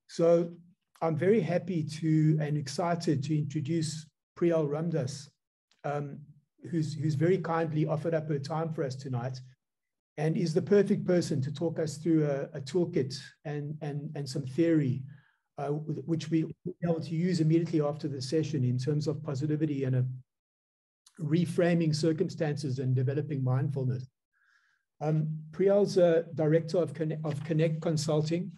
So I'm very happy to and excited to introduce Priyal Ramdass, who's very kindly offered up her time for us tonight and is the perfect person to talk us through a toolkit and some theory, which we'll be able to use immediately after the session in terms of positivity and reframing circumstances and developing mindfulness. Priyal's a director of Connect Consulting.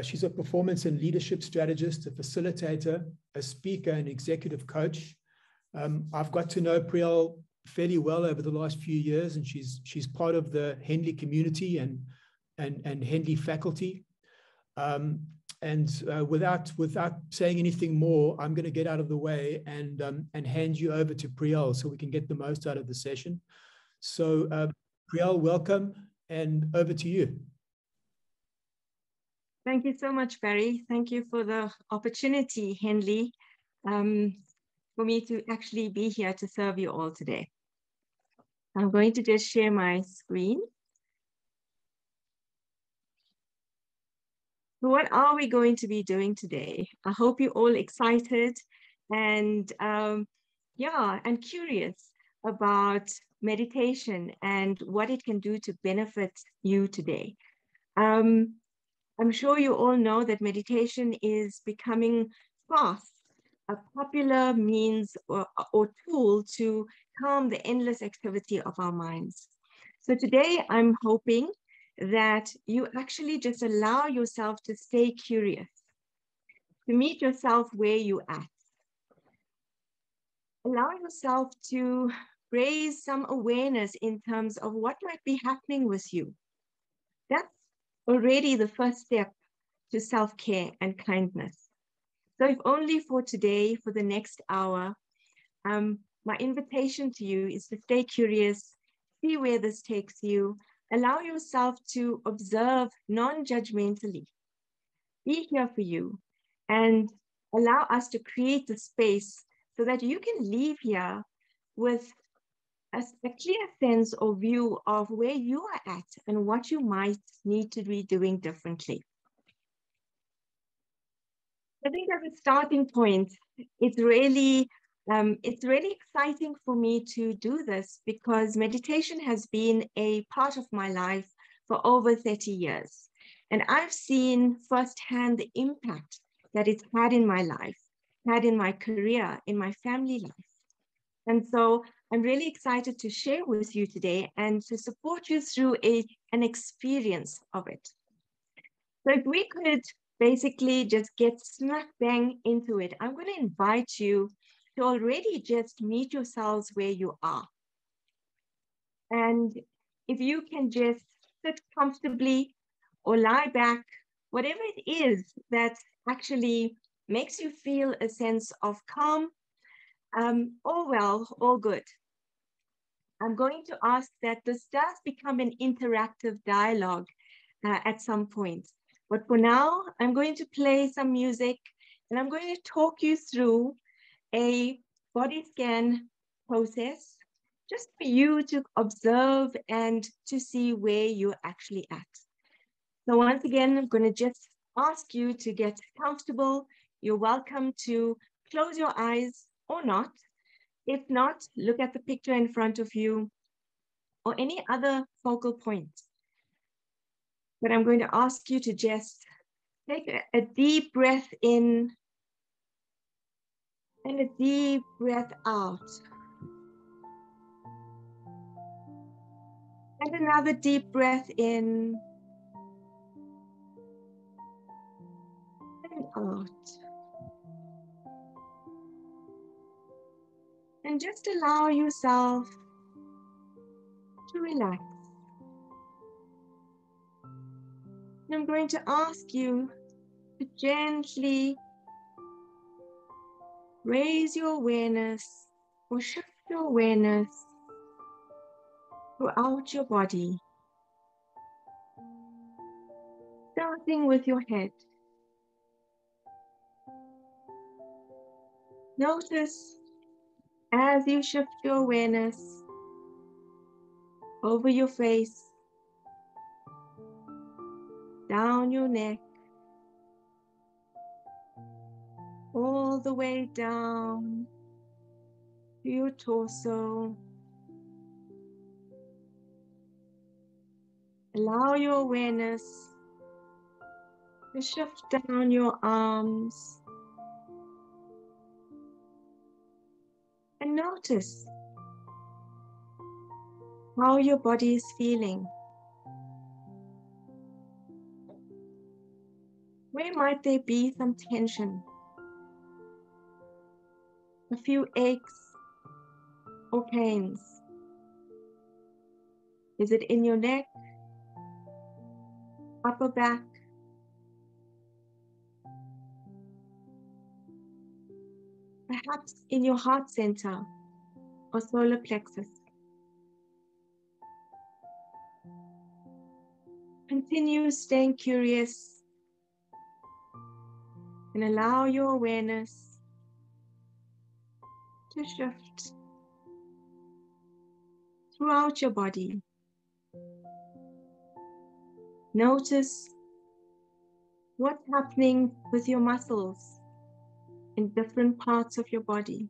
She's a performance and leadership strategist, a facilitator, a speaker, and executive coach. I've got to know Priyal fairly well over the last few years, and she's part of the Henley community and Henley faculty. Without saying anything more, I'm going to get out of the way and hand you over to Priyal so we can get the most out of the session. So Priyal, welcome, and over to you. Thank you so much, Barry. Thank you for the opportunity, Henley, for me to actually be here to serve you all today. I'm going to just share my screen. So what are we going to be doing today? I hope you're all excited and and curious about meditation and what it can do to benefit you today. I'm sure you all know that meditation is becoming fast a popular means or tool to calm the endless activity of our minds. So today I'm hoping that you actually just allow yourself to stay curious, to meet yourself where you're at. Allow yourself to raise some awareness in terms of what might be happening with you. That's already the first step to self-care and kindness. So if only for today, for the next hour, my invitation to you is to stay curious, see where this takes you, allow yourself to observe non-judgmentally, be here for you, and allow us to create the space so that you can leave here with a clear sense or view of where you are at and what you might need to be doing differently. I think as a starting point, it's really exciting for me to do this because meditation has been a part of my life for over 30 years. And I've seen firsthand the impact that it's had in my life, had in my career, in my family life. And so I'm really excited to share with you today and to support you through an experience of it. So if we could basically just get smack bang into it, I'm going to invite you to already just meet yourselves where you are. And if you can just sit comfortably or lie back, whatever it is that actually makes you feel a sense of calm, all well, all good. I'm going to ask that this does become an interactive dialogue at some point. But for now, I'm going to play some music and I'm going to talk you through a body scan process just for you to observe and to see where you're actually at. So once again, I'm going to just ask you to get comfortable. You're welcome to close your eyes or not. If not, look at the picture in front of you or any other focal point. But I'm going to ask you to just take a deep breath in and a deep breath out. And another deep breath in and out. And just allow yourself to relax. And I'm going to ask you to gently raise your awareness or shift your awareness throughout your body, starting with your head. Notice As you shift your awareness over your face, down your neck, all the way down to your torso. Allow your awareness to shift down your arms and notice how your body is feeling. Where might there be some tension? A few aches or pains? Is it in your neck, upper back? Perhaps in your heart center or solar plexus. Continue staying curious and allow your awareness to shift throughout your body. Notice what's happening with your muscles in different parts of your body.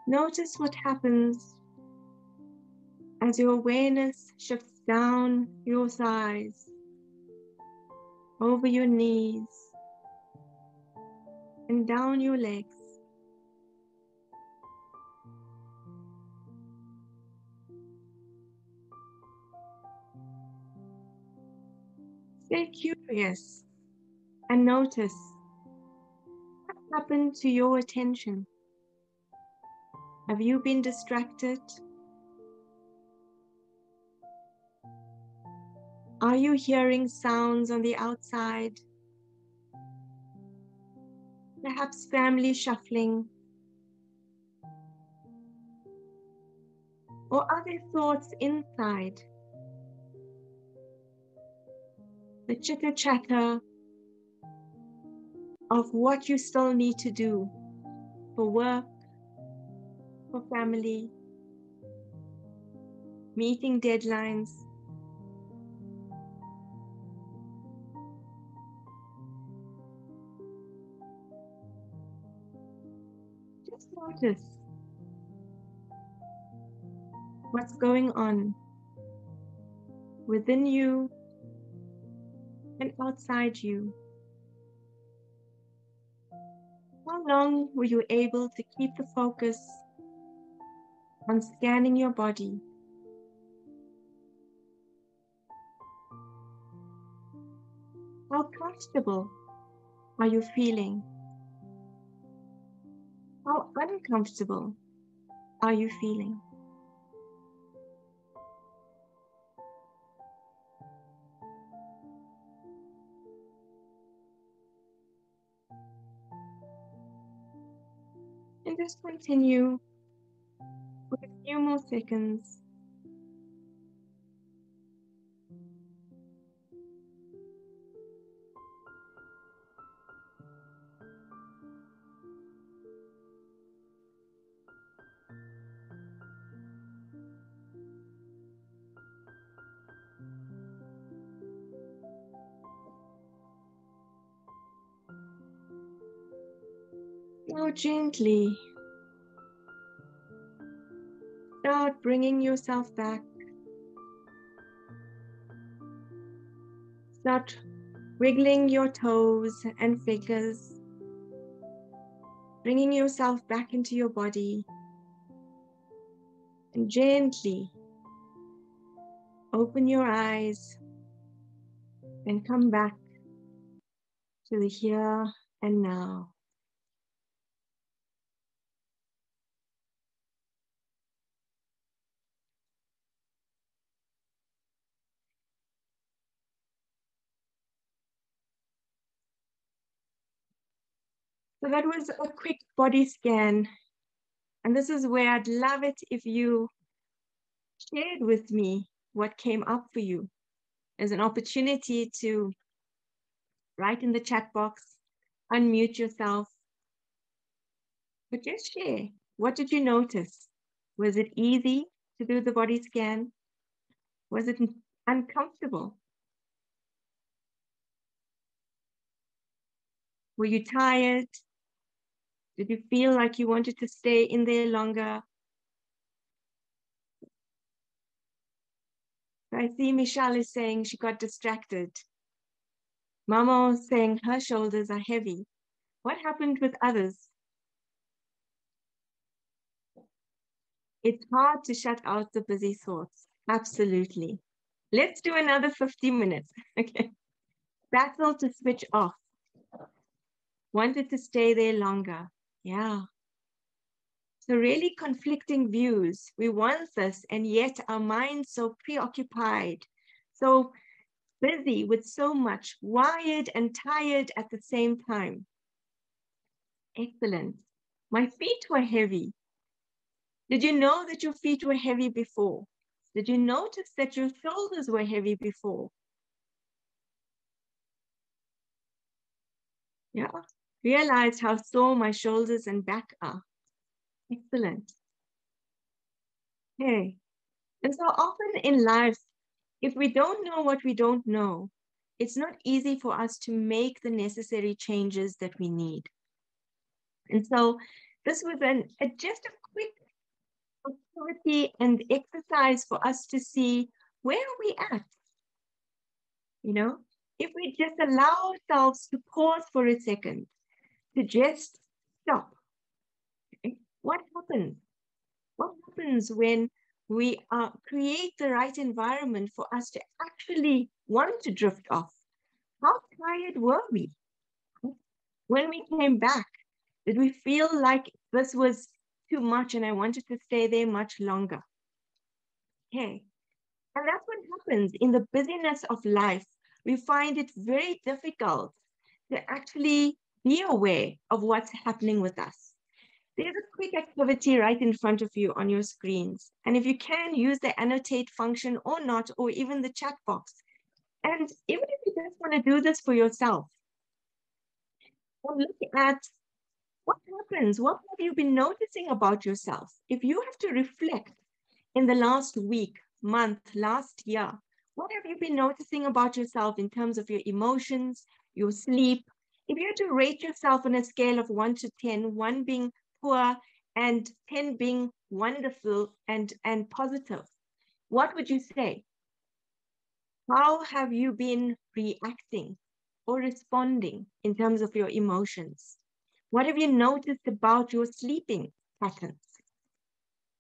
Notice what happens as your awareness shifts down your thighs, over your knees, and down your legs. Stay curious and notice what happened to your attention. Have you been distracted? Are you hearing sounds on the outside? Perhaps family shuffling? Or are there thoughts inside? The chitter chatter of what you still need to do for work, for family, meeting deadlines. Just notice what's going on within you and outside you. How long were you able to keep the focus on scanning your body? How comfortable are you feeling? How uncomfortable are you feeling? And just continue for a few more seconds. Now gently start bringing yourself back. Start wiggling your toes and fingers, bringing yourself back into your body, and gently open your eyes and come back to the here and now. So that was a quick body scan. And this is where I'd love it if you shared with me what came up for you. As an opportunity to write in the chat box unmute yourself, but just share. What did you notice? Was it easy to do the body scan? Was it uncomfortable? Were you tired? Did you feel like you wanted to stay in there longer? I see Michelle is saying she got distracted. Mama saying her shoulders are heavy. What happened with others? It's hard to shut out the busy thoughts. Absolutely. Let's do another 50 minutes. Okay. Battle to switch off. Wanted to stay there longer. Yeah. So really conflicting views. We want this, and yet our mind's so preoccupied, so busy with so much, wired and tired at the same time. Excellent. My feet were heavy. Did you know that your feet were heavy before? Did you notice that your shoulders were heavy before? Yeah. Realized how sore my shoulders and back are. Excellent. Okay. And so often in life, if we don't know what we don't know, it's not easy for us to make the necessary changes that we need. And so this was just a quick activity and exercise for us to see where are we at. You know, if we just allow ourselves to pause for a second, to just stop, okay? What happens? What happens when we create the right environment for us to actually want to drift off? How tired were we? When we came back, did we feel like this was too much and I wanted to stay there much longer? Okay. And that's what happens in the busyness of life. We find it very difficult to actually be aware of what's happening with us. There's a quick activity right in front of you on your screens. And if you can, use the annotate function or not, or even the chat box. And even if you just want to do this for yourself, and look at what happens. What have you been noticing about yourself? If you have to reflect in the last week, month, last year, what have you been noticing about yourself in terms of your emotions, your sleep? If you had to rate yourself on a scale of 1 to 10, 1 being poor and 10 being wonderful and positive, what would you say? How have you been reacting or responding in terms of your emotions? What have you noticed about your sleeping patterns?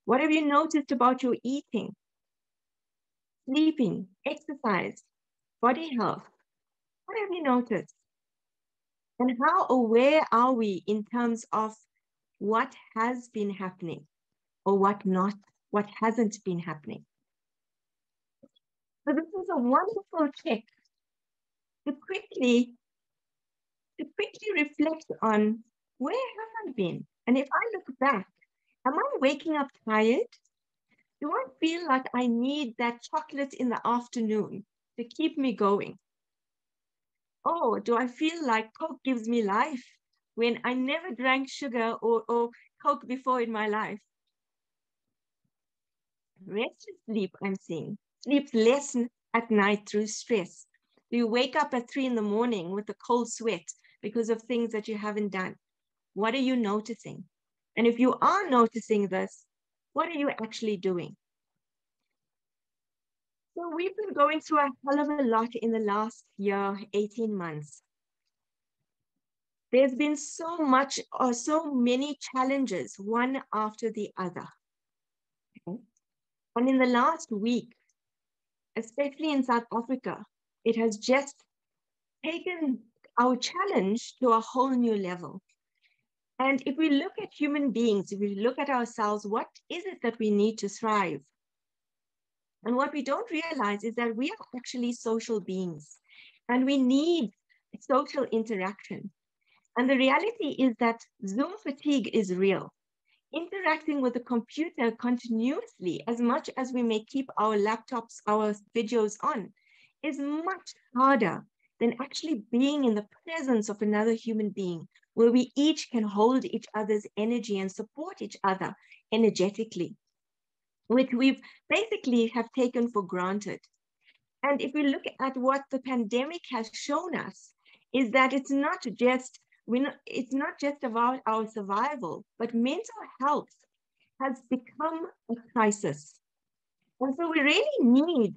What have you noticed about your eating, sleeping, exercise, body health? What have you noticed? And how aware are we in terms of what has been happening or what hasn't been happening? So this is a wonderful check to quickly reflect on where have I been? And if I look back, am I waking up tired? Do I feel like I need that chocolate in the afternoon to keep me going? Oh, do I feel like Coke gives me life when I never drank sugar or Coke before in my life? Restless sleep, I'm seeing. Sleep less at night through stress. Do you wake up at 3 in the morning with a cold sweat because of things that you haven't done? What are you noticing? And if you are noticing this, what are you actually doing? So we've been going through a hell of a lot in the last year, 18 months. There's been so much or so many challenges, one after the other. Okay? And in the last week, especially in South Africa, it has just taken our challenge to a whole new level. And if we look at human beings, if we look at ourselves, what is it that we need to thrive? And what we don't realize is that we are actually social beings and we need social interaction. And the reality is that Zoom fatigue is real. Interacting with the computer continuously, as much as we may keep our laptops, our videos on, is much harder than actually being in the presence of another human being, where we each can hold each other's energy and support each other energetically, which we've basically have taken for granted. And if we look at what the pandemic has shown us, is that it's not just about our survival, but mental health has become a crisis. And so we really need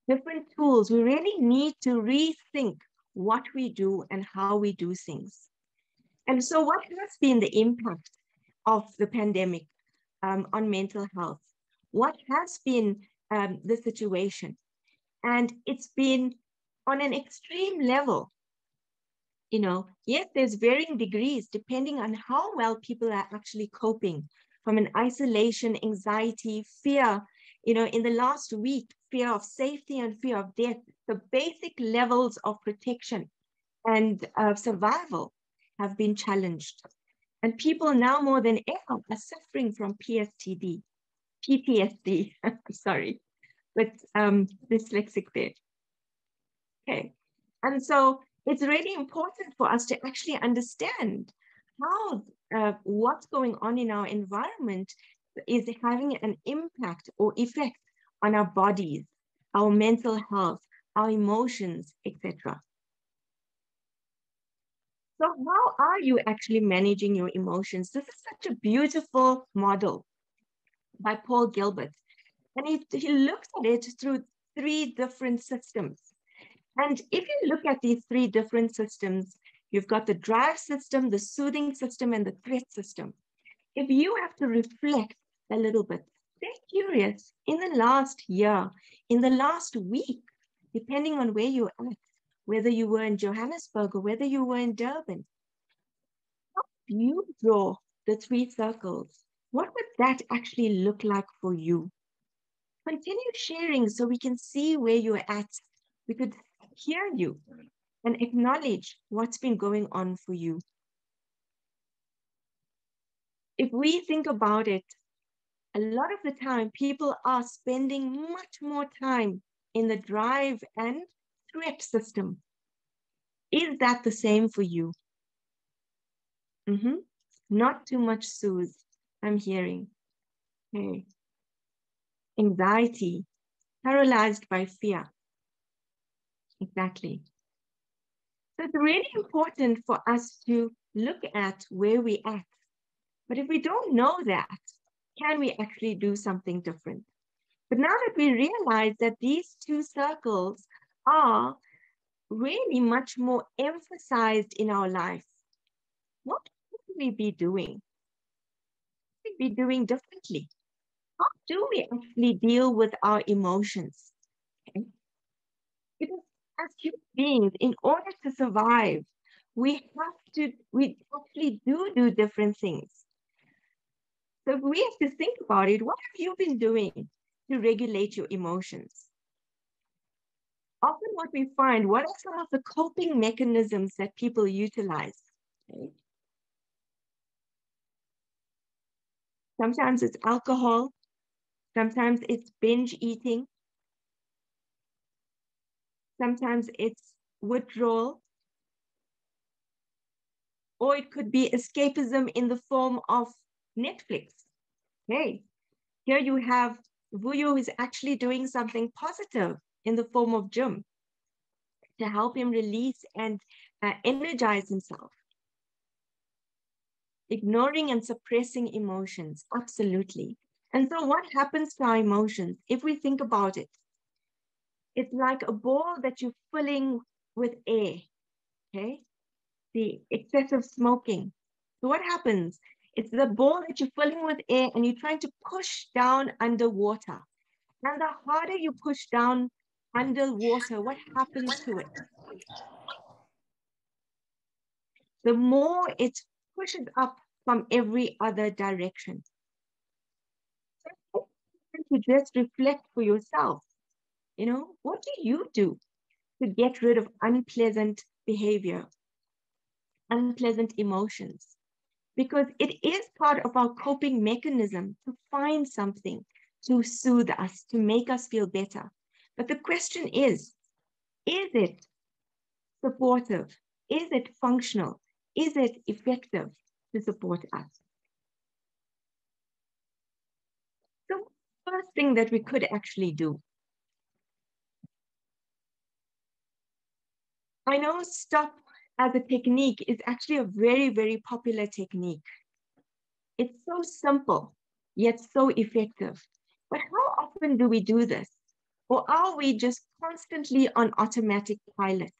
different tools. We really need to rethink what we do and how we do things. And so what has been the impact of the pandemic on mental health? What has been the situation? And it's been on an extreme level. Yes, there's varying degrees depending on how well people are actually coping from an isolation, anxiety, fear. In the last week, fear of safety and fear of death, the basic levels of protection and survival have been challenged. And people now more than ever are suffering from PTSD, sorry, but dyslexic there. Okay, and so it's really important for us to actually understand how what's going on in our environment is having an impact or effect on our bodies, our mental health, our emotions, etc. So how are you actually managing your emotions? This is such a beautiful model by Paul Gilbert. And he looks at it through 3 different systems. And if you look at these 3 different systems, you've got the drive system, the soothing system, and the threat system. If you have to reflect a little bit, stay curious in the last year, in the last week, depending on where you're at, whether you were in Johannesburg or whether you were in Durban, how do you draw the 3 circles? What would that actually look like for you? Continue sharing so we can see where you're at. We could hear you and acknowledge what's been going on for you. If we think about it, a lot of the time people are spending much more time in the drive and threat system. Is that the same for you? Not too much soothe, I'm hearing. Okay. Anxiety, paralyzed by fear. Exactly. So it's really important for us to look at where we're at. But if we don't know that, can we actually do something different? But now that we realize that these 2 circles are really much more emphasized in our life, what should we be doing? What should we be doing differently? How do we actually deal with our emotions? Okay? Because as human beings, in order to survive, we actually do different things. So we have to think about it. What have you been doing to regulate your emotions? Often what we find, what are some of the coping mechanisms that people utilize? Okay. Sometimes it's alcohol. Sometimes it's binge eating. Sometimes it's withdrawal. Or it could be escapism in the form of Netflix. Okay, here you have Vuyo, who is actually doing something positive in the form of gym to help him release and energize himself. Ignoring and suppressing emotions, absolutely. And so what happens to our emotions? If we think about it, it's like a ball that you're filling with air, okay? The excessive smoking. So what happens? It's the ball that you're filling with air and you're trying to push down underwater. And the harder you push down underwater, what happens to it? The more it pushes up from every other direction. So to just reflect for yourself, what do you do to get rid of unpleasant behavior, unpleasant emotions? Because it is part of our coping mechanism to find something to soothe us, to make us feel better. But the question is it supportive? Is it functional? Is it effective to support us? So first thing that we could actually do. I know stop as a technique is actually a very, very popular technique. It's so simple, yet so effective. But how often do we do this? Or are we just constantly on automatic pilot?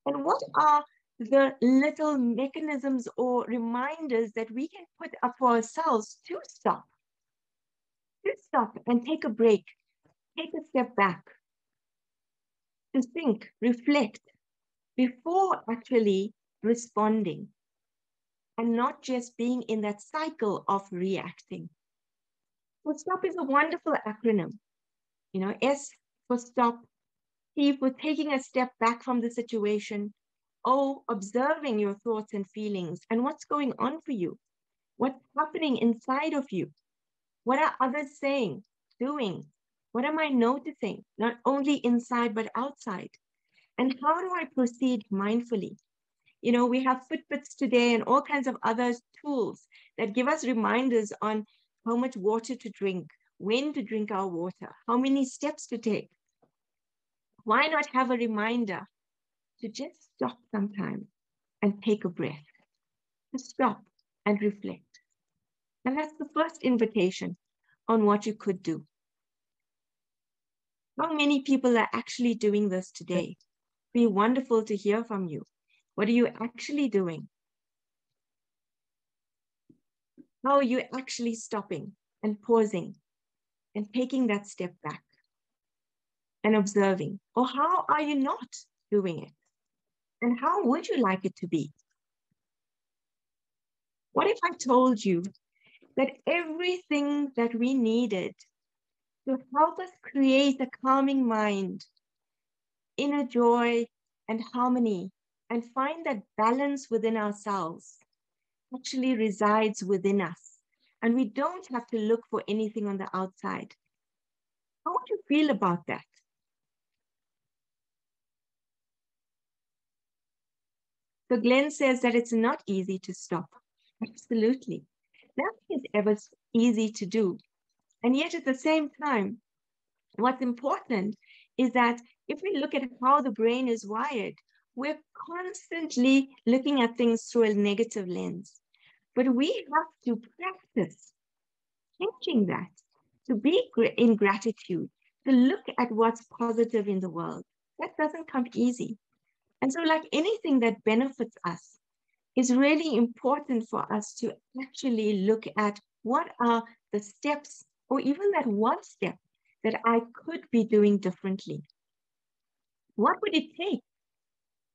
And what are the little mechanisms or reminders that we can put up for ourselves to stop and take a break, take a step back, to think, reflect before actually responding and not just being in that cycle of reacting. So STOP is a wonderful acronym. You know, S for stop, T for taking a step back from the situation, O, observing your thoughts and feelings and what's going on for you, what's happening inside of you, what are others saying, doing, what am I noticing, not only inside but outside, and how do I proceed mindfully? You know, we have Fitbits today and all kinds of other tools that give us reminders on how much water to drink, when to drink our water, how many steps to take. Why not have a reminder to just stop sometime and take a breath, to stop and reflect? And that's the first invitation on what you could do. How many people are actually doing this today? It'd be wonderful to hear from you. What are you actually doing? How are you actually stopping and pausing and taking that step back and observing? Or how are you not doing it? And how would you like it to be? What if I told you that everything that we needed to help us create a calming mind, inner joy and harmony, and find that balance within ourselves actually resides within us, and we don't have to look for anything on the outside? How would you feel about that? So Glenn says that it's not easy to stop. Absolutely. Nothing is ever easy to do. And yet at the same time, what's important is that if we look at how the brain is wired, we're constantly looking at things through a negative lens. But we have to practice changing that, to be in gratitude, to look at what's positive in the world. That doesn't come easy. And so, like anything that benefits us, it's really important for us to actually look at what are the steps, or even that one step that I could be doing differently. What would it take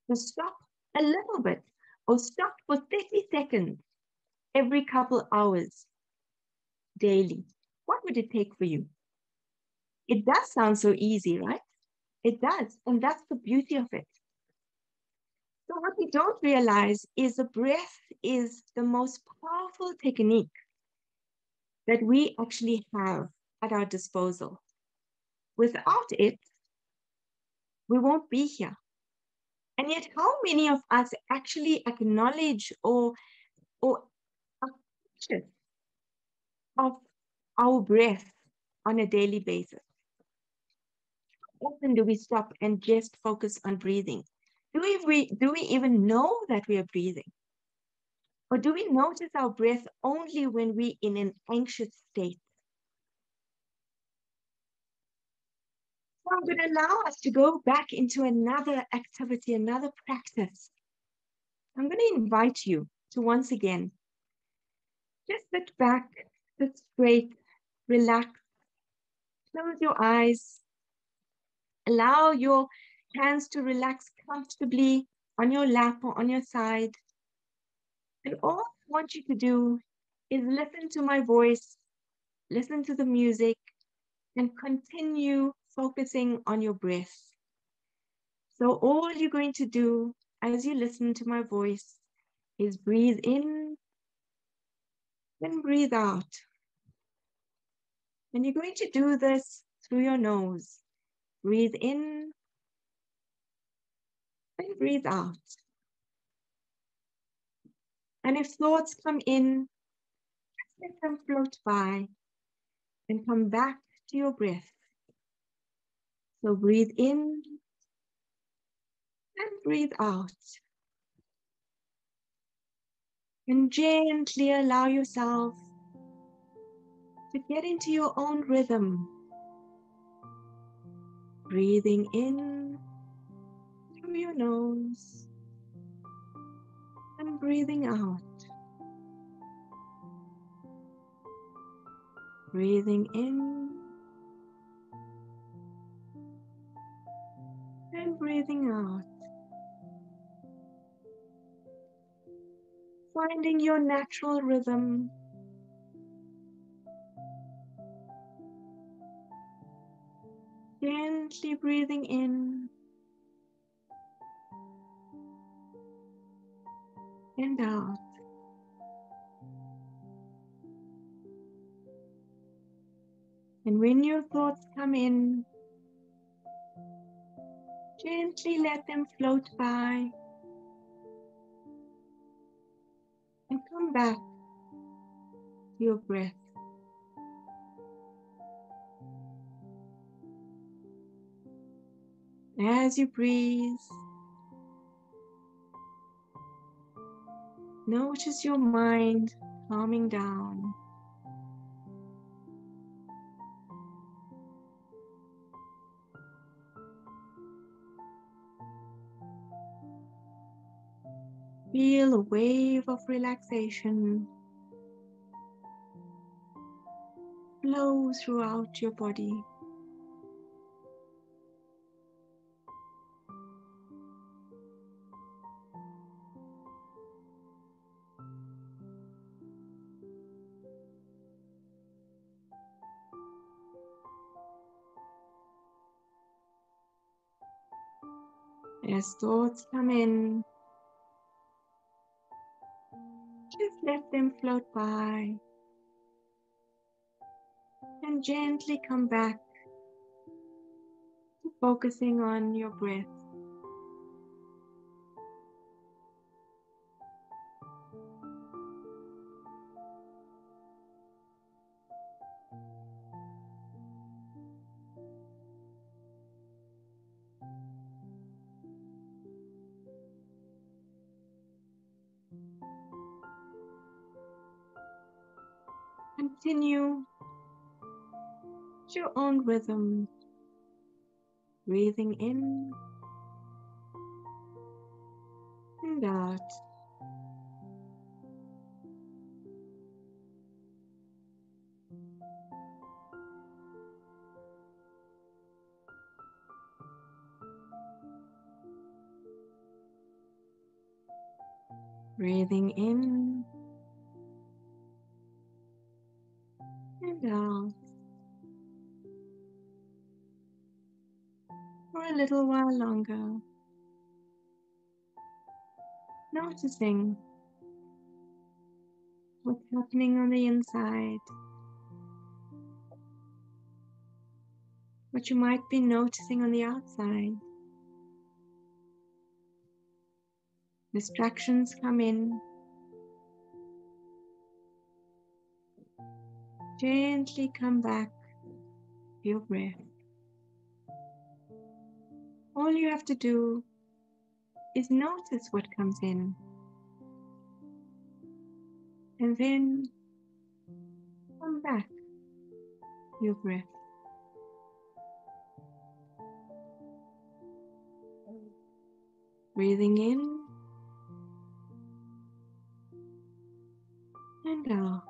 to stop a little bit or stop for 30 seconds every couple hours daily? What would it take for you? It does sound so easy, right? It does. And that's the beauty of it. So what we don't realize is the breath is the most powerful technique that we actually have at our disposal. Without it, we won't be here. And yet, how many of us actually acknowledge or are conscious of our breath on a daily basis? How often do we stop and just focus on breathing? Do we even know that we are breathing? Or do we notice our breath only when we're in an anxious state? So I'm going to allow us to go back into another activity, another practice. I'm going to invite you to once again, just sit back, sit straight, relax, close your eyes, allow your hands to relax comfortably on your lap or on your side. And all I want you to do is listen to my voice, listen to the music, and continue focusing on your breath. So all you're going to do as you listen to my voice is breathe in and breathe out. And you're going to do this through your nose. Breathe in and breathe out. And if thoughts come in, just let them float by and come back to your breath. So breathe in and breathe out. And gently allow yourself to get into your own rhythm. Breathing in through your nose and breathing out. Breathing in and breathing out. Finding your natural rhythm. Gently breathing in and out. And when your thoughts come in, gently let them float by and come back to your breath. As you breathe, notice your mind calming down. Feel a wave of relaxation flow throughout your body. As thoughts come in, just let them float by and gently come back to focusing on your breath. Continue at your own rhythm, breathing in and out. Breathing in and out. For a little while longer, noticing what's happening on the inside, what you might be noticing on the outside. Distractions come in. Gently come back to your breath. All you have to do is notice what comes in, and then come back to your breath. Breathing in and out.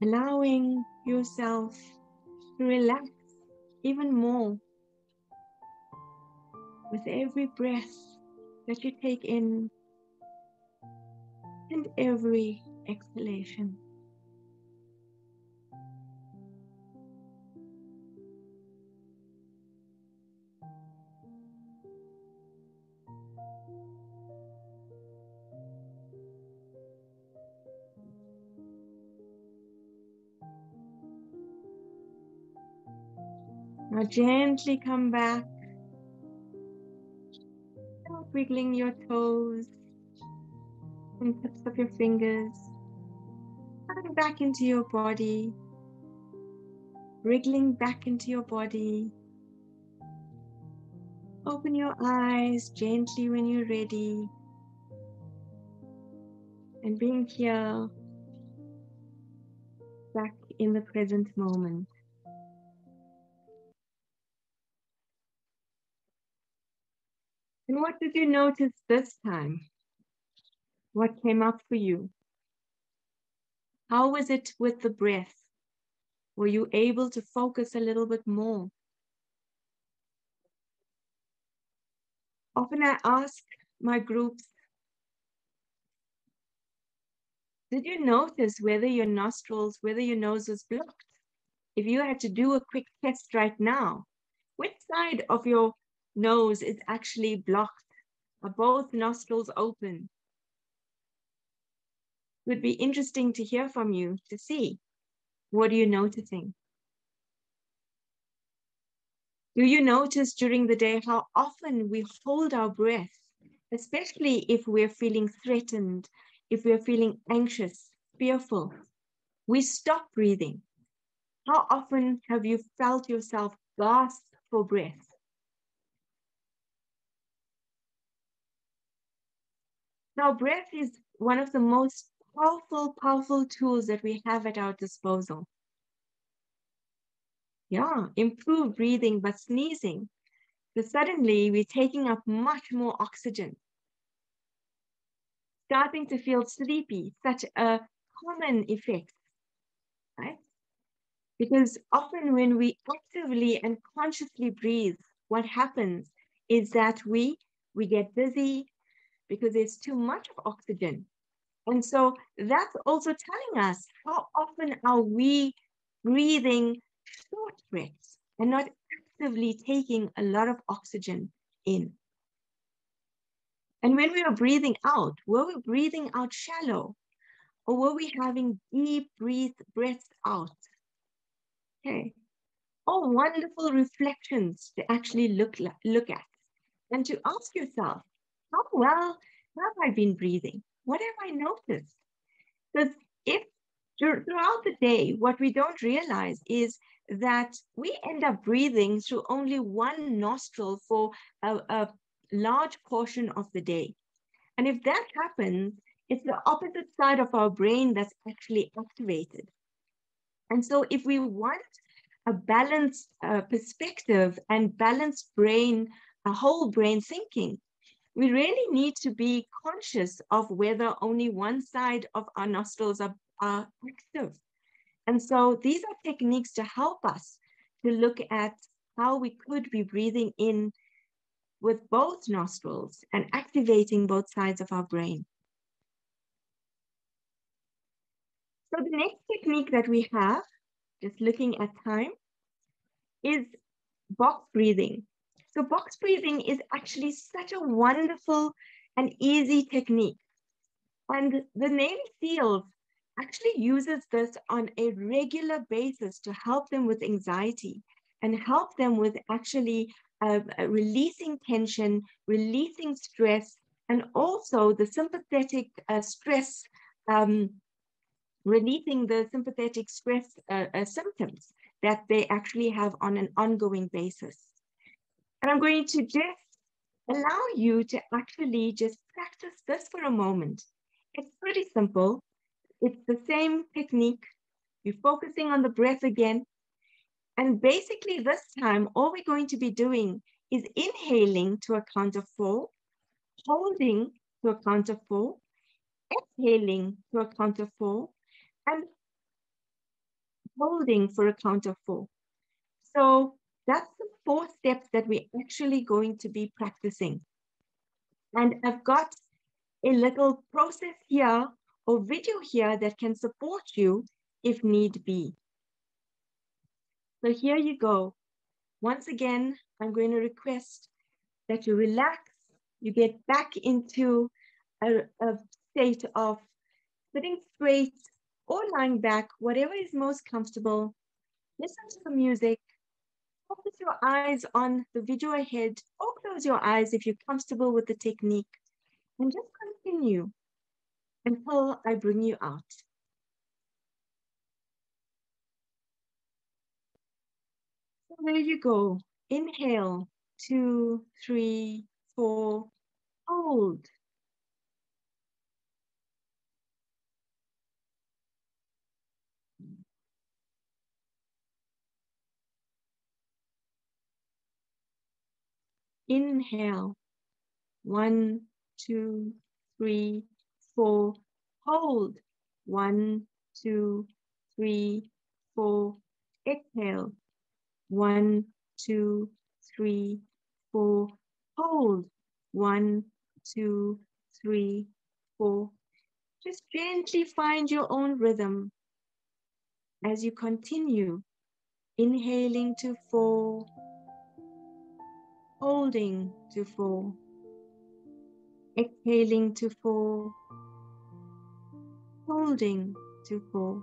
Allowing yourself to relax even more with every breath that you take in and every exhalation. Now gently come back. Start wiggling your toes and tips of your fingers. Coming back into your body. Wriggling back into your body. Open your eyes gently when you're ready. And being here, back in the present moment. And what did you notice this time? What came up for you? How was it with the breath? Were you able to focus a little bit more? Often I ask my groups, did you notice whether your nostrils, whether your nose was blocked? If you had to do a quick test right now, which side of your nose is actually blocked? Are both nostrils open? It would be interesting to hear from you to see. What are you noticing? Do you notice during the day how often we hold our breath, especially if we're feeling threatened, if we're feeling anxious, fearful? We stop breathing. How often have you felt yourself gasp for breath? Now, breath is one of the most powerful tools that we have at our disposal. Yeah, improve breathing, but sneezing. So suddenly we're taking up much more oxygen. Starting to feel sleepy, such a common effect, right? Because often when we actively and consciously breathe, what happens is that we get dizzy because there's too much of oxygen. And so that's also telling us how often are we breathing short breaths and not actively taking a lot of oxygen in. And when we are breathing out, were we breathing out shallow or were we having deep breaths out? Okay. All wonderful reflections to actually look at and to ask yourself, how well have I been breathing? What have I noticed? Because if throughout the day, what we don't realize is that we end up breathing through only one nostril for a large portion of the day. And if that happens, it's the opposite side of our brain that's actually activated. And so if we want a balanced perspective and balanced brain, a whole brain thinking, we really need to be conscious of whether only one side of our nostrils are active. And so these are techniques to help us to look at how we could be breathing in with both nostrils and activating both sides of our brain. So the next technique that we have, just looking at time, is box breathing. So box breathing is actually such a wonderful and easy technique. And the Navy SEALs actually uses this on a regular basis to help them with anxiety and help them with actually releasing tension, releasing stress, and also the sympathetic stress, releasing the sympathetic stress symptoms that they actually have on an ongoing basis. And I'm going to just allow you to actually just practice this for a moment. It's pretty simple. It's the same technique. You're focusing on the breath again. And basically this time, all we're going to be doing is inhaling to a count of 4, holding to a count of 4, exhaling to a count of 4, and holding for a count of 4. So that's the 4 steps that we're actually going to be practicing. And I've got a little process here or video here that can support you if need be. So here you go. Once again, I'm going to request that you relax, you get back into a state of sitting straight or lying back, whatever is most comfortable. Listen to the music, focus your eyes on the video ahead, or close your eyes if you're comfortable with the technique, and just continue until I bring you out. So there you go. Inhale, 2, 3, 4, hold. Inhale, 1, 2, 3, 4, hold. 1, 2, 3, 4, exhale. 1, 2, 3, 4, hold. 1, 2, 3, 4. Just gently find your own rhythm as you continue. Inhaling to 4, holding to 4, exhaling to 4, holding to 4.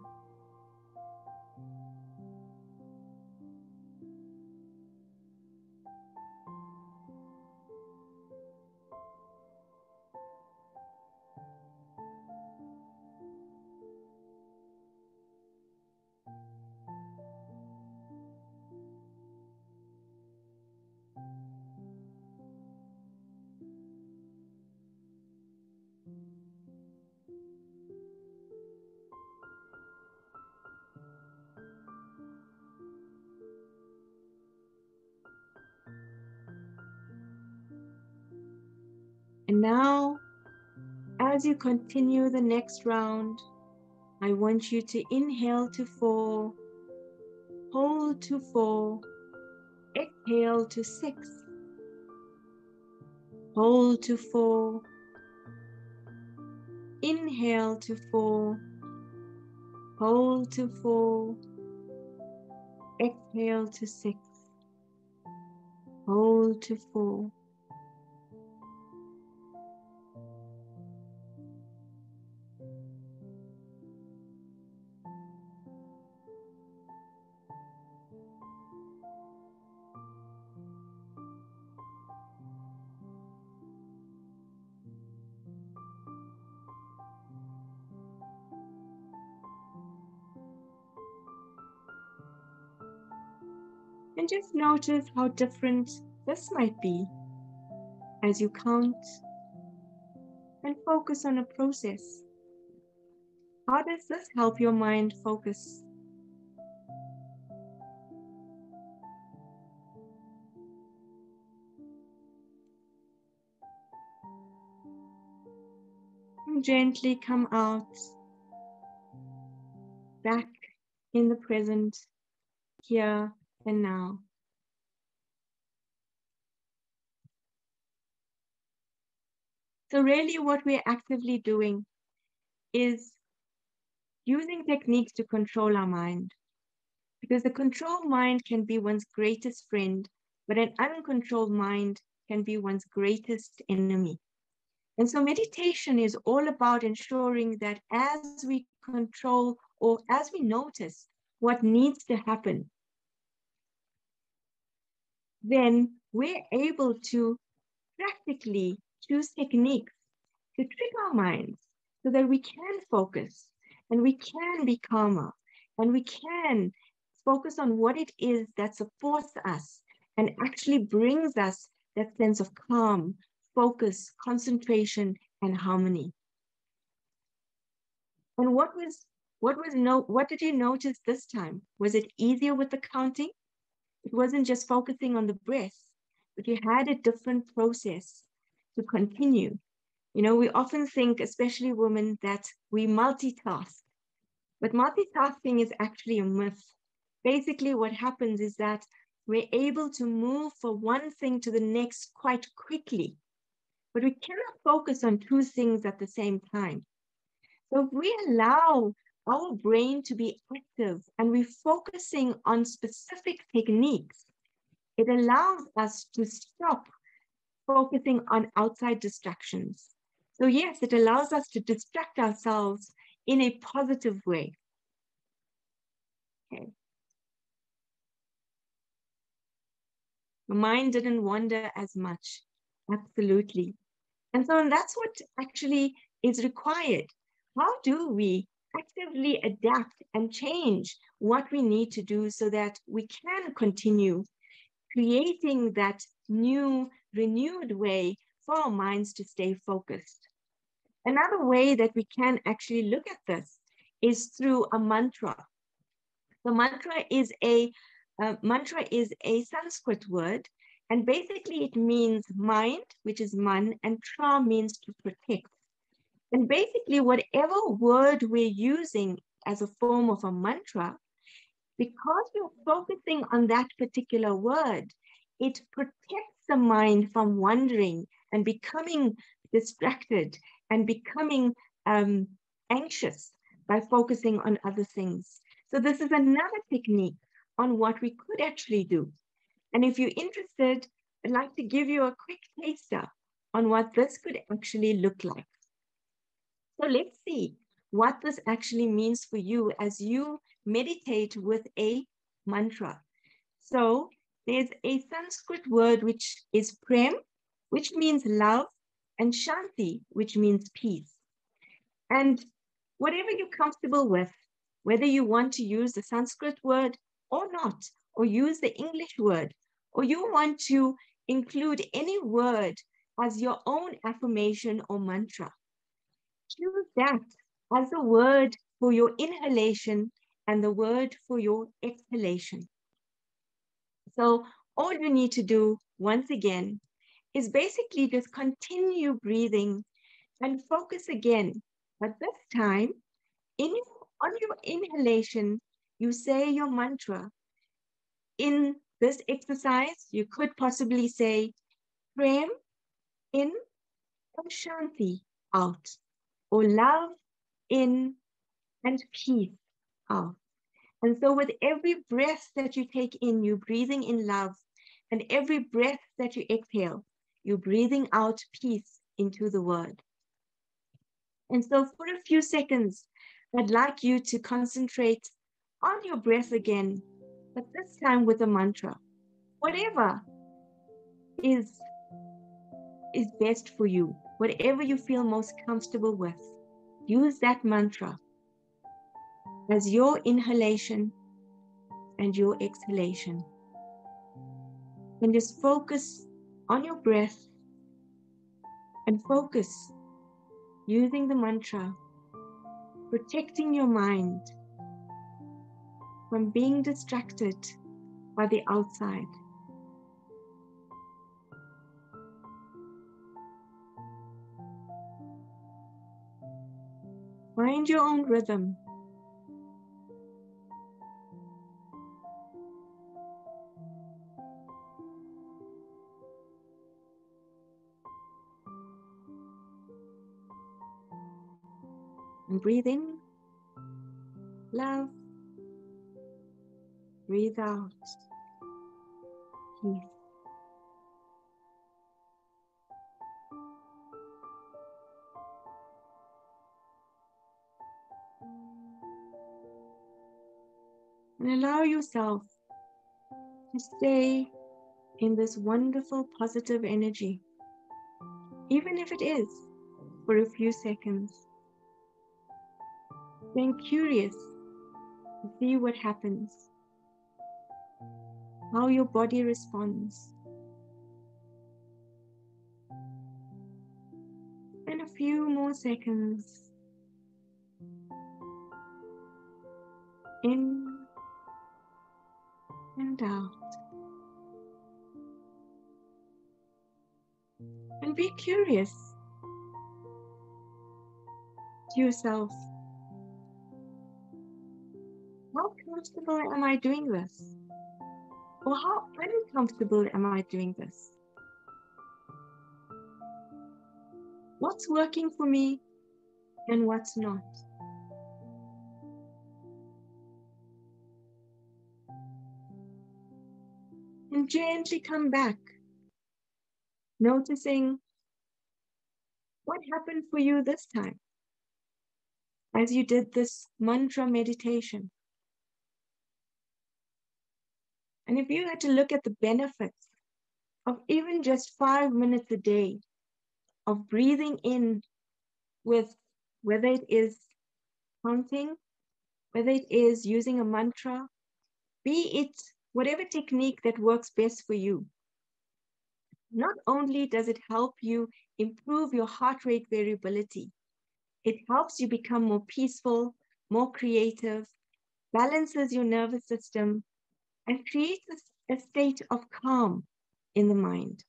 And now, as you continue the next round, I want you to inhale to 4, hold to 4, exhale to 6, hold to 4, inhale to 4, hold to 4, exhale to 6, hold to 4. And just notice how different this might be as you count and focus on a process. How does this help your mind focus? And gently come out, back in the present, here and now. So really what we're actively doing is using techniques to control our mind. Because the controlled mind can be one's greatest friend, but an uncontrolled mind can be one's greatest enemy. And so meditation is all about ensuring that as we control or as we notice what needs to happen, then we're able to practically choose techniques to trick our minds so that we can focus and we can be calmer and we can focus on what it is that supports us and actually brings us that sense of calm, focus, concentration, and harmony. And what did you notice this time? Was it easier with the counting? It wasn't just focusing on the breath, but you had a different process to continue. You know, we often think, especially women, that we multitask, but multitasking is actually a myth. Basically, what happens is that we're able to move from one thing to the next quite quickly, but we cannot focus on two things at the same time. So if we allow our brain to be active and we're focusing on specific techniques, it allows us to stop focusing on outside distractions. So yes, it allows us to distract ourselves in a positive way. Okay. My mind didn't wander as much. Absolutely. And so that's what actually is required. How do we actively adapt and change what we need to do so that we can continue creating that new, renewed way for our minds to stay focused? Another way that we can actually look at this is through a mantra. The mantra is a Sanskrit word, and basically it means mind, which is man, and tra means to protect. And basically, whatever word we're using as a form of a mantra, because we're focusing on that particular word, it protects the mind from wandering and becoming distracted and becoming anxious by focusing on other things. So this is another technique on what we could actually do. And if you're interested, I'd like to give you a quick taster on what this could actually look like. So let's see what this actually means for you as you meditate with a mantra. So there's a Sanskrit word which is prem, which means love, and shanti, which means peace. And whatever you're comfortable with, whether you want to use the Sanskrit word or not, or use the English word, or you want to include any word as your own affirmation or mantra, choose that as the word for your inhalation and the word for your exhalation. So all you need to do, once again, is basically just continue breathing and focus again. But this time, on your inhalation, you say your mantra. In this exercise, you could possibly say Prem in and Shanti out, or love in and peace out. And so with every breath that you take in, you're breathing in love. And every breath that you exhale, you're breathing out peace into the word. And so for a few seconds, I'd like you to concentrate on your breath again, but this time with a mantra. Whatever is best for you, whatever you feel most comfortable with, use that mantra as your inhalation and your exhalation. And just focus on your breath and focus using the mantra, protecting your mind from being distracted by the outside. Find your own rhythm. And breathe in, love. Breathe out, peace. And allow yourself to stay in this wonderful positive energy, even if it is for a few seconds. Staying curious to see what happens, how your body responds. And a few more seconds. In and out. And be curious to yourself. How comfortable am I doing this? Or how uncomfortable am I doing this? What's working for me and what's not? And gently come back, noticing what happened for you this time as you did this mantra meditation. And if you had to look at the benefits of even just 5 minutes a day of breathing in with, whether it is counting, whether it is using a mantra, be it whatever technique that works best for you. Not only does it help you improve your heart rate variability, it helps you become more peaceful, more creative, balances your nervous system, and creates a state of calm in the mind.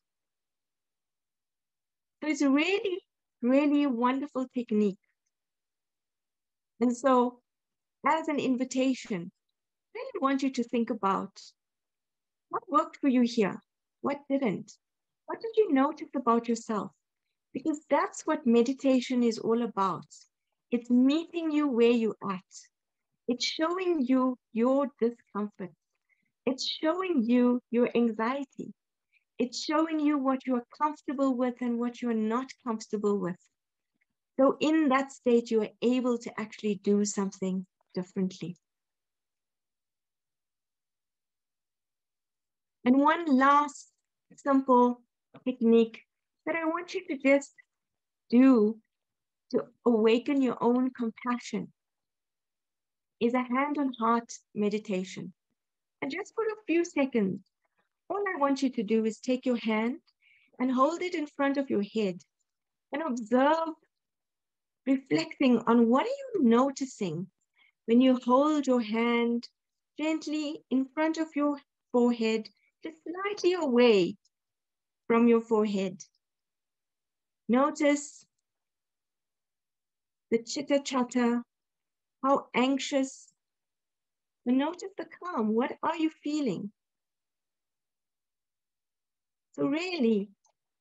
So it's a really, really wonderful technique. And so, as an invitation, I really want you to think about what worked for you here, what didn't, what did you notice about yourself? Because that's what meditation is all about. It's meeting you where you're at. It's showing you your discomfort. It's showing you your anxiety. It's showing you what you are comfortable with and what you are not comfortable with. So in that state, you are able to actually do something differently. And one last simple technique that I want you to just do to awaken your own compassion is a hand on heart meditation. And just for a few seconds, all I want you to do is take your hand and hold it in front of your head and observe, reflecting on what are you noticing when you hold your hand gently in front of your forehead, just slightly away from your forehead. Notice the chitter-chatter, how anxious, and notice the calm. What are you feeling? So really,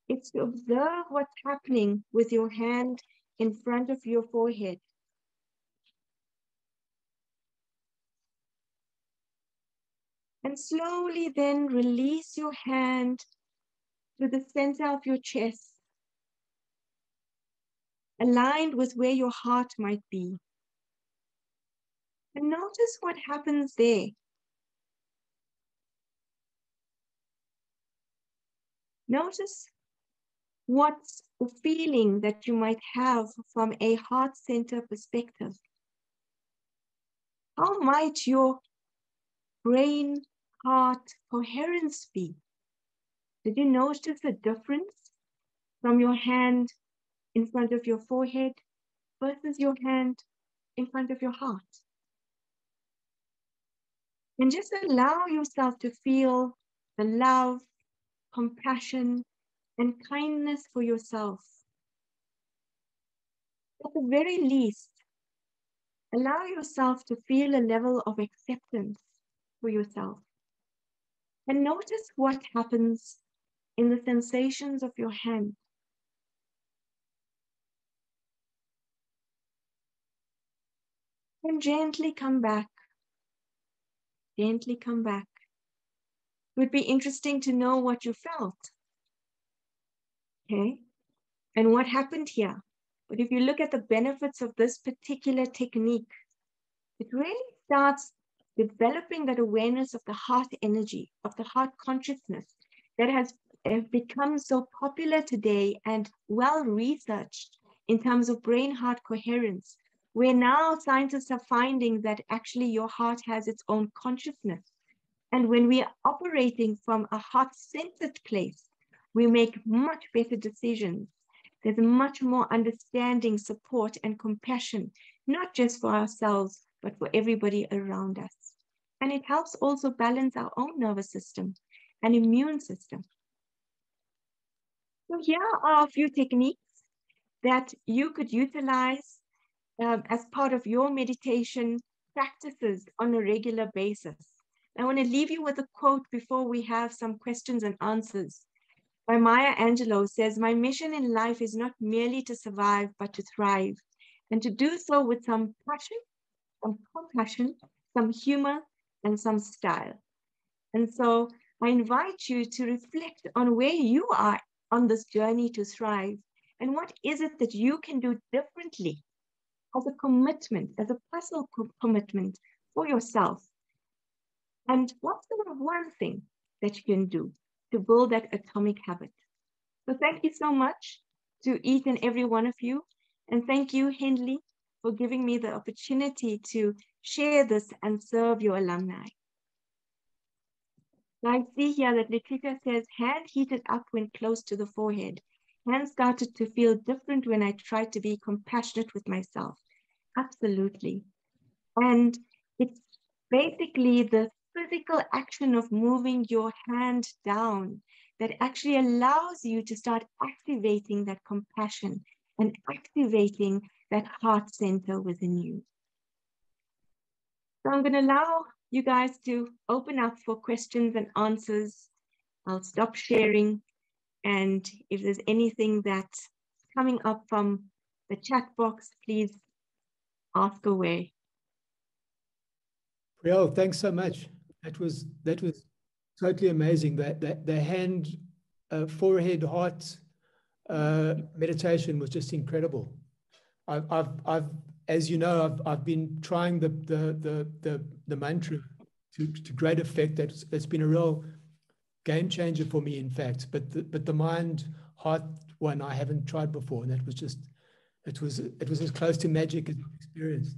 it's to observe what's happening with your hand in front of your forehead. And slowly then release your hand to the center of your chest, aligned with where your heart might be. And notice what happens there. Notice what's the feeling that you might have from a heart center perspective. How might your brain heart coherence be? Did you notice a difference from your hand in front of your forehead versus your hand in front of your heart? And just allow yourself to feel the love, compassion, and kindness for yourself. At the very least, allow yourself to feel a level of acceptance for yourself. And notice what happens in the sensations of your hand. And gently come back. Gently come back. It would be interesting to know what you felt. Okay? And what happened here? But if you look at the benefits of this particular technique, it really starts developing that awareness of the heart energy, of the heart consciousness that has become so popular today and well researched in terms of brain-heart coherence, where now scientists are finding that actually your heart has its own consciousness. And when we are operating from a heart-centered place, we make much better decisions. There's much more understanding, support, and compassion, not just for ourselves, but for everybody around us. And it helps also balance our own nervous system and immune system. So here are a few techniques that you could utilize as part of your meditation practices on a regular basis. I want to leave you with a quote before we have some questions and answers. By Maya Angelou says, "My mission in life is not merely to survive, but to thrive, and to do so with some passion, some compassion, some humor, and some style." And so I invite you to reflect on where you are on this journey to thrive, and what is it that you can do differently as a commitment, as a personal commitment for yourself. And what's the one thing that you can do? to build that atomic habit. So thank you so much to each and every one of you. And thank you, Henley, for giving me the opportunity to share this and serve your alumni. I see here that Nikita says, hand heated up when close to the forehead. Hand started to feel different when I tried to be compassionate with myself. Absolutely. And it's basically the physical action of moving your hand down that actually allows you to start activating that compassion and activating that heart center within you. So I'm going to allow you guys to open up for questions and answers. I'll stop sharing. And if there's anything that's coming up from the chat box, please ask away. Priyal, thanks so much. That was totally amazing. That the hand, forehead, heart meditation was just incredible. I've as you know, I've been trying the mantra to great effect. That's been a real game changer for me, in fact. But the mind heart one I haven't tried before, and that was just it was as close to magic as I've experienced.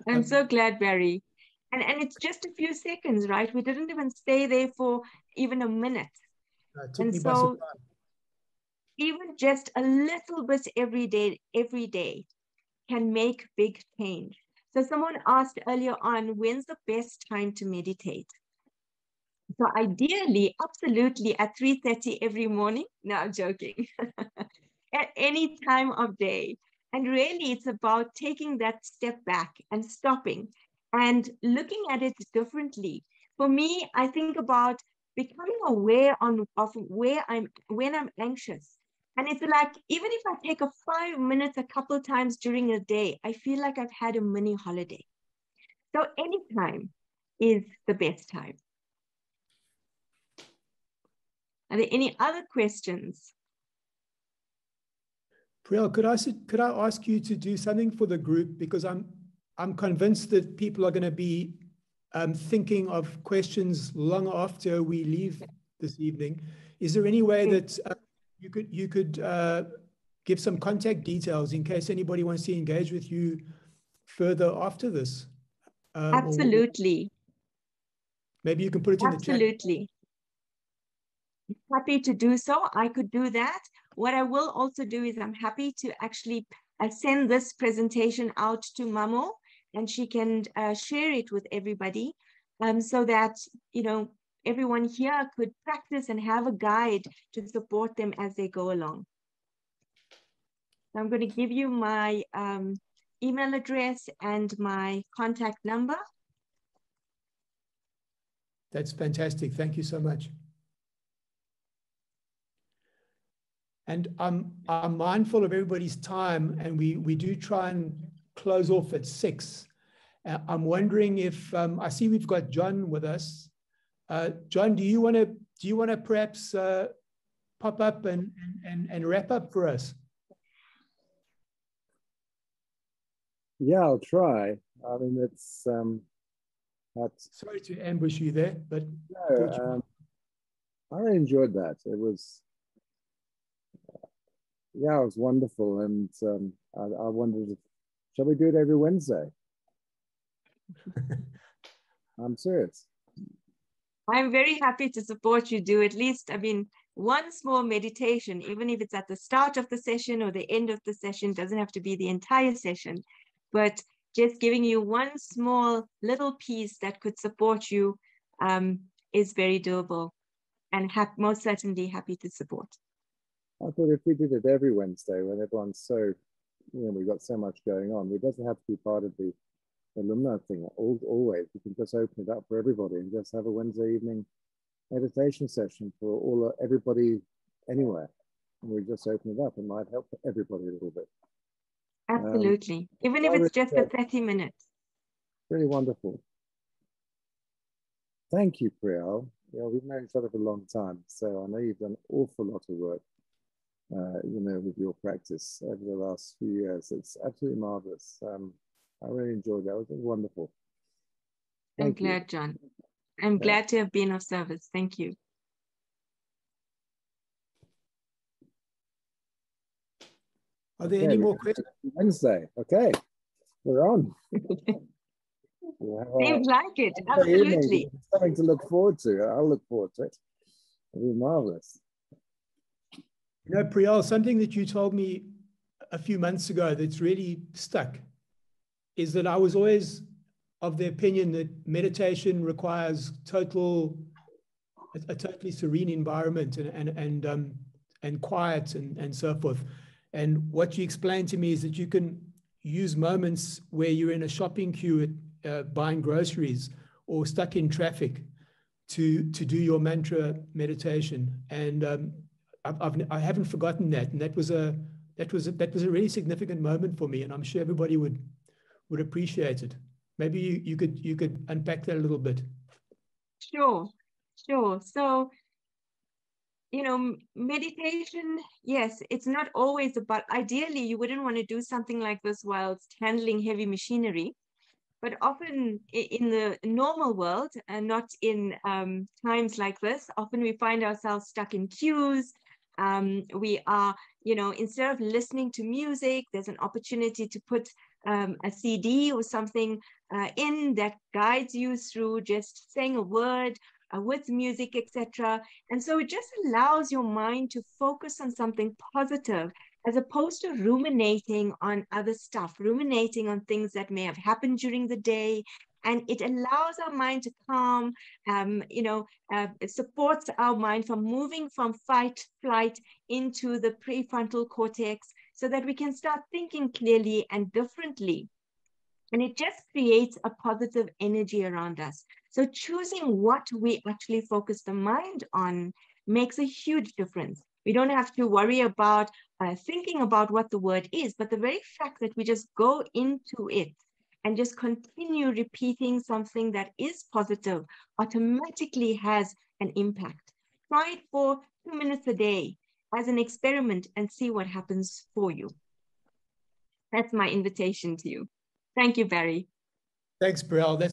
I'm so glad, Barry. And it's just a few seconds, right? We didn't even stay there for even a minute. It took me by surprise. Even just a little bit every day can make big change. So someone asked earlier on, when's the best time to meditate? So ideally, absolutely at 3:30 every morning. No, I'm joking. At any time of day. And really, it's about taking that step back and stopping and looking at it differently. For me, I think about becoming aware of when I'm anxious. And it's like, even if I take 5 minutes a couple of times during a day, I feel like I've had a mini holiday. So any time is the best time. Are there any other questions? Priyal, could I ask you to do something for the group, because I'm convinced that people are going to be thinking of questions long after we leave this evening. Is there any way that you could give some contact details in case anybody wants to engage with you further after this? Absolutely. Maybe you can put it in the chat. Absolutely. Happy to do so. I could do that. What I will also do is I'm happy to actually send this presentation out to Mamo, and she can share it with everybody, so that, you know, everyone here could practice and have a guide to support them as they go along. So I'm going to give you my email address and my contact number. That's fantastic. Thank you so much. And I'm mindful of everybody's time, and we do try and close off at 6. I'm wondering if I see we've got John with us. John, do you want to perhaps pop up and wrap up for us? Yeah, I'll try. I mean, it's sorry to ambush you there, but no, I really enjoyed that. It was. Yeah, it was wonderful, and I wondered, shall we do it every Wednesday? I'm serious. I'm very happy to support you. Do at least, I mean, one small meditation, even if it's at the start of the session or the end of the session, doesn't have to be the entire session, but just giving you one small little piece that could support you is very doable, and most certainly happy to support. I thought if we did it every Wednesday when everyone's so, you know, we've got so much going on, it doesn't have to be part of the alumni thing always. We can just open it up for everybody and just have a Wednesday evening meditation session for everybody anywhere. And we just open it up. It might help everybody a little bit. Absolutely. Even if it's just a 30 minutes. Really wonderful. Thank you, Priyal. Yeah, we've known each other for a long time, so I know you've done an awful lot of work, you know, with your practice over the last few years. It's absolutely marvelous. I really enjoyed that. It was wonderful. I'm glad, John. I'm glad to have been of service. Thank you. Are there any more questions? Wednesday. Okay, we're on. Seems like it. Absolutely. Something to look forward to. I'll look forward to it. It'll be marvelous. You know, Priyal, something that you told me a few months ago that's really stuck is that I was always of the opinion that meditation requires a totally serene environment and quiet and so forth. And what you explained to me is that you can use moments where you're in a shopping queue at buying groceries or stuck in traffic to do your mantra meditation. And I haven't forgotten that. And that was a really significant moment for me. And I'm sure everybody would appreciate it. Maybe you could unpack that a little bit. Sure. So, you know, meditation, yes, it's not always about, ideally, you wouldn't want to do something like this whilst handling heavy machinery. But often in the normal world, and not in times like this, often we find ourselves stuck in queues. We are, you know, instead of listening to music, there's an opportunity to put a CD or something in that guides you through just saying a word with music, etc. And so it just allows your mind to focus on something positive, as opposed to ruminating on other stuff, ruminating on things that may have happened during the day. And it allows our mind to calm, it supports our mind from moving from fight, flight into the prefrontal cortex so that we can start thinking clearly and differently. And it just creates a positive energy around us. So choosing what we actually focus the mind on makes a huge difference. We don't have to worry about thinking about what the word is, but the very fact that we just go into it and just continue repeating something that is positive automatically has an impact. Try it for 2 minutes a day as an experiment and see what happens for you. That's my invitation to you. Thank you, Barry. Thanks, Priyal.